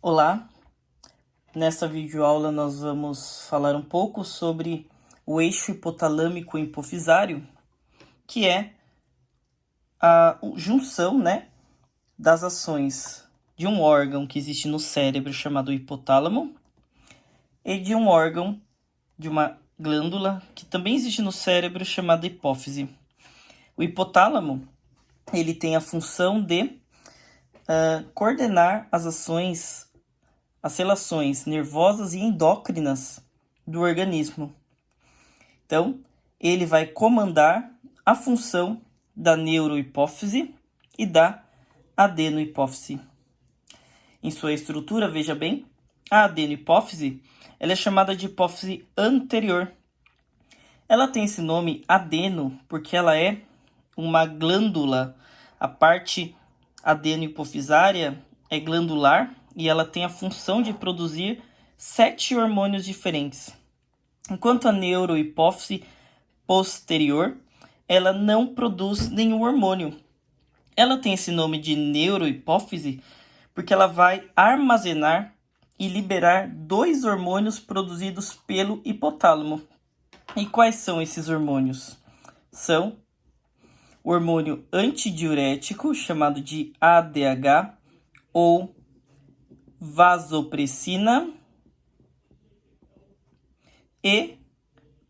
Olá, nessa videoaula nós vamos falar um pouco sobre o eixo hipotalâmico hipofisário, que é a junção, das ações de um órgão que existe no cérebro chamado hipotálamo e de um órgão, de uma glândula que também existe no cérebro chamada hipófise. O hipotálamo, ele tem a função de coordenar as ações, as relações nervosas e endócrinas do organismo. Então, ele vai comandar a função da neurohipófise e da adenohipófise. Em sua estrutura, veja bem, a adenohipófise ela é chamada de hipófise anterior. Ela tem esse nome adeno porque ela é uma glândula. A parte adenohipofisária é glandular e ela tem a função de produzir 7 hormônios diferentes. Enquanto a neurohipófise posterior, ela não produz nenhum hormônio. Ela tem esse nome de neurohipófise porque ela vai armazenar e liberar 2 hormônios produzidos pelo hipotálamo. E quais são esses hormônios? São o hormônio antidiurético, chamado de ADH, ou vasopressina, e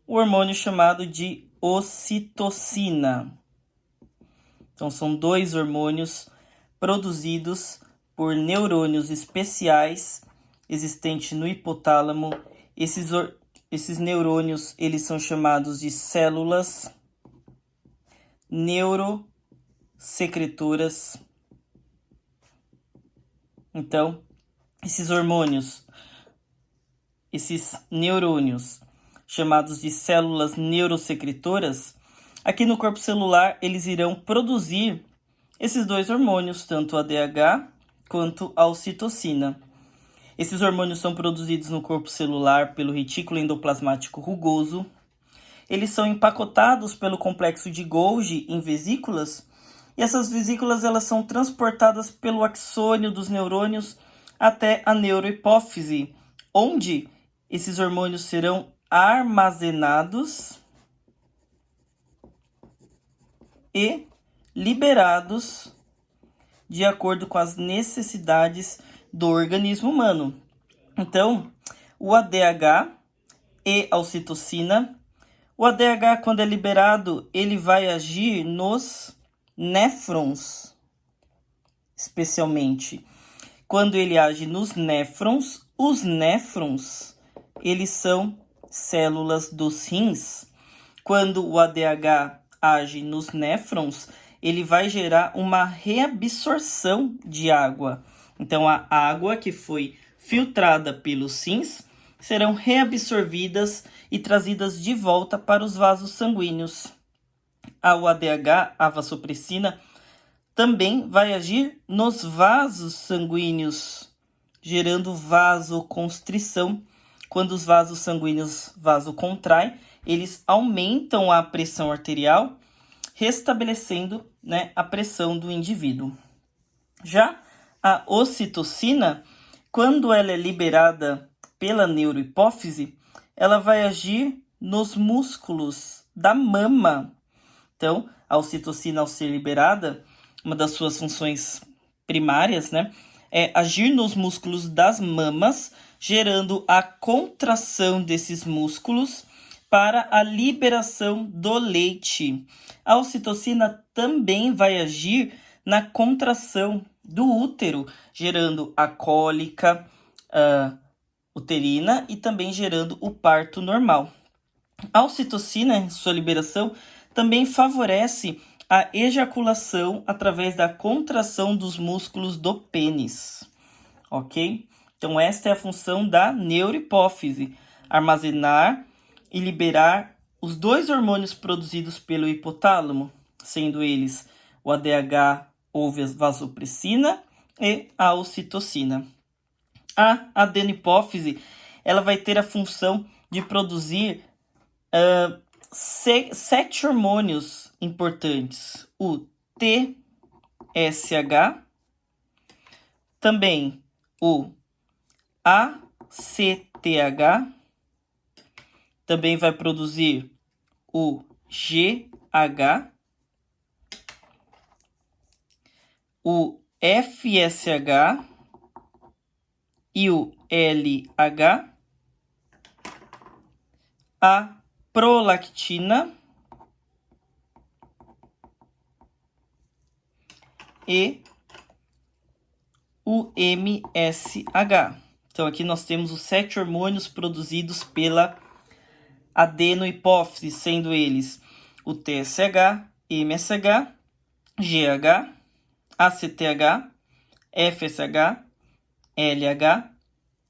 o hormônio chamado de ocitocina. Então, são 2 hormônios produzidos por neurônios especiais existentes no hipotálamo. Esses neurônios, eles são chamados de células neurosecretoras. Então, esses neurônios, chamados de células neurosecretoras, aqui no corpo celular eles irão produzir esses 2 hormônios, tanto a ADH quanto a ocitocina. Esses hormônios são produzidos no corpo celular pelo retículo endoplasmático rugoso. Eles são empacotados pelo complexo de Golgi em vesículas, e essas vesículas elas são transportadas pelo axônio dos neurônios até a neurohipófise, onde esses hormônios serão armazenados e liberados de acordo com as necessidades do organismo humano. Então, o ADH e a ocitocina, o ADH, quando é liberado, ele vai agir nos néfrons, especialmente. Quando ele age nos néfrons, os néfrons, eles são células dos rins. Quando o ADH age nos néfrons, ele vai gerar uma reabsorção de água. Então, a água que foi filtrada pelos rins serão reabsorvidas e trazidas de volta para os vasos sanguíneos. O ADH, a vasopressina, também vai agir nos vasos sanguíneos, gerando vasoconstrição. Quando os vasos sanguíneos vasocontraem, eles aumentam a pressão arterial, restabelecendo, a pressão do indivíduo. Já a ocitocina, quando ela é liberada pela neurohipófise, ela vai agir nos músculos da mama. Então, a ocitocina, ao ser liberada, uma das suas funções primárias, é agir nos músculos das mamas, gerando a contração desses músculos para a liberação do leite. A ocitocina também vai agir na contração do útero, gerando a cólica uterina e também gerando o parto normal. A ocitocina, em sua liberação, também favorece a ejaculação através da contração dos músculos do pênis, ok? Então, esta é a função da neurohipófise, armazenar e liberar os 2 hormônios produzidos pelo hipotálamo, sendo eles o ADH ou vasopressina e a ocitocina. A adenohipófise, ela vai ter a função de produzir 7 hormônios importantes. O TSH, também o ACTH, também vai produzir o GH, o FSH e o LH, a prolactina e o MSH. Então, aqui nós temos os 7 hormônios produzidos pela adenohipófise, sendo eles o TSH, MSH, GH, ACTH, FSH, LH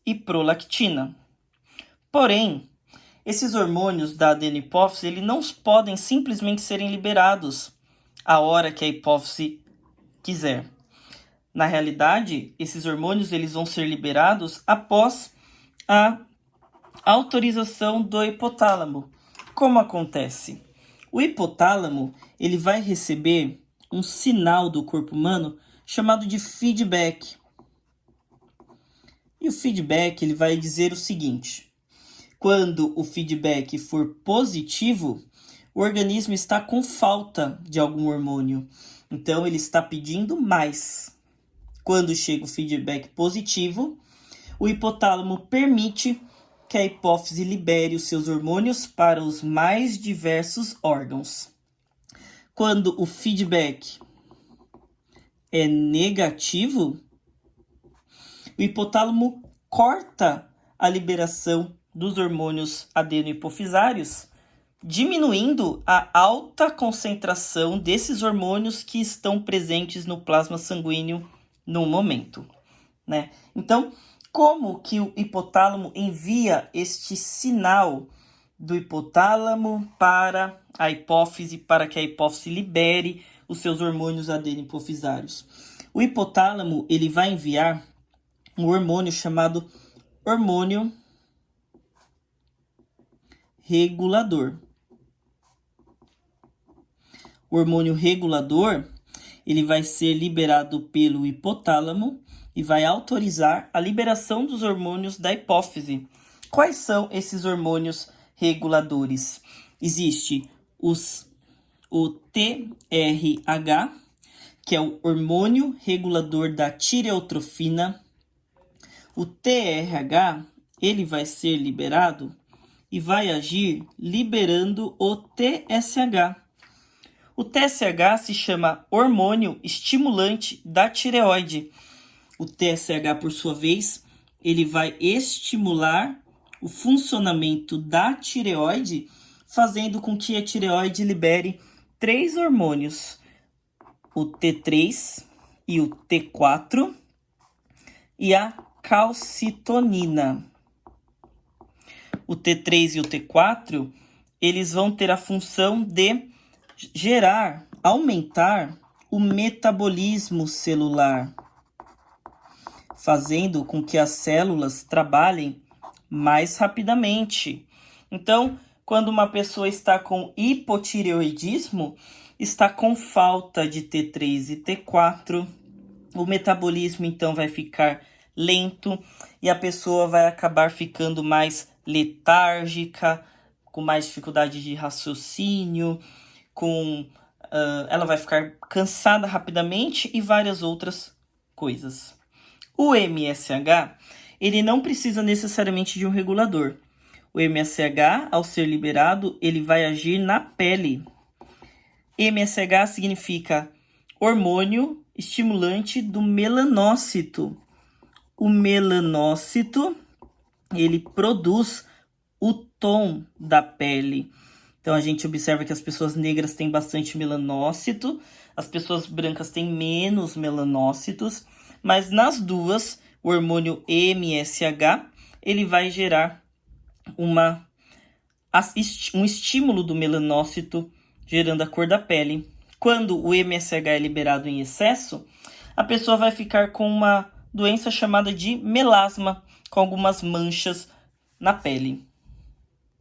e prolactina. Porém, esses hormônios da adenohipófise, eles não podem simplesmente serem liberados a hora que a hipófise quiser. Na realidade, esses hormônios eles vão ser liberados após a autorização do hipotálamo. Como acontece? O hipotálamo ele vai receber um sinal do corpo humano chamado de feedback. E o feedback ele vai dizer o seguinte: quando o feedback for positivo, o organismo está com falta de algum hormônio. Então, ele está pedindo mais. Quando chega o feedback positivo, o hipotálamo permite que a hipófise libere os seus hormônios para os mais diversos órgãos. Quando o feedback é negativo, o hipotálamo corta a liberação dos hormônios adenohipofisários, diminuindo a alta concentração desses hormônios que estão presentes no plasma sanguíneo no momento, né? Então, como que o hipotálamo envia este sinal do hipotálamo para a hipófise, para que a hipófise libere os seus hormônios adenohipofisários? O hipotálamo ele vai enviar um hormônio chamado hormônio regulador. O hormônio regulador ele vai ser liberado pelo hipotálamo e vai autorizar a liberação dos hormônios da hipófise. Quais são esses hormônios reguladores? Existe o TRH, que é o hormônio regulador da tireotrofina. O TRH ele vai ser liberado e vai agir liberando o TSH. O TSH se chama hormônio estimulante da tireoide. O TSH, por sua vez, ele vai estimular o funcionamento da tireoide, fazendo com que a tireoide libere 3 hormônios, o T3 e o T4 e a calcitonina. O T3 e o T4, eles vão ter a função de aumentar o metabolismo celular, fazendo com que as células trabalhem mais rapidamente. Então, quando uma pessoa está com hipotireoidismo, está com falta de T3 e T4, o metabolismo então vai ficar lento e a pessoa vai acabar ficando mais letárgica, com mais dificuldade de raciocínio, ela vai ficar cansada rapidamente e várias outras coisas. O MSH, ele não precisa necessariamente de um regulador. O MSH, ao ser liberado, ele vai agir na pele. MSH significa hormônio estimulante do melanócito. O melanócito, ele produz o tom da pele. Então, a gente observa que as pessoas negras têm bastante melanócito, as pessoas brancas têm menos melanócitos, mas nas duas, o hormônio MSH, ele vai gerar um estímulo do melanócito, gerando a cor da pele. Quando o MSH é liberado em excesso, a pessoa vai ficar com uma doença chamada de melasma, com algumas manchas na pele.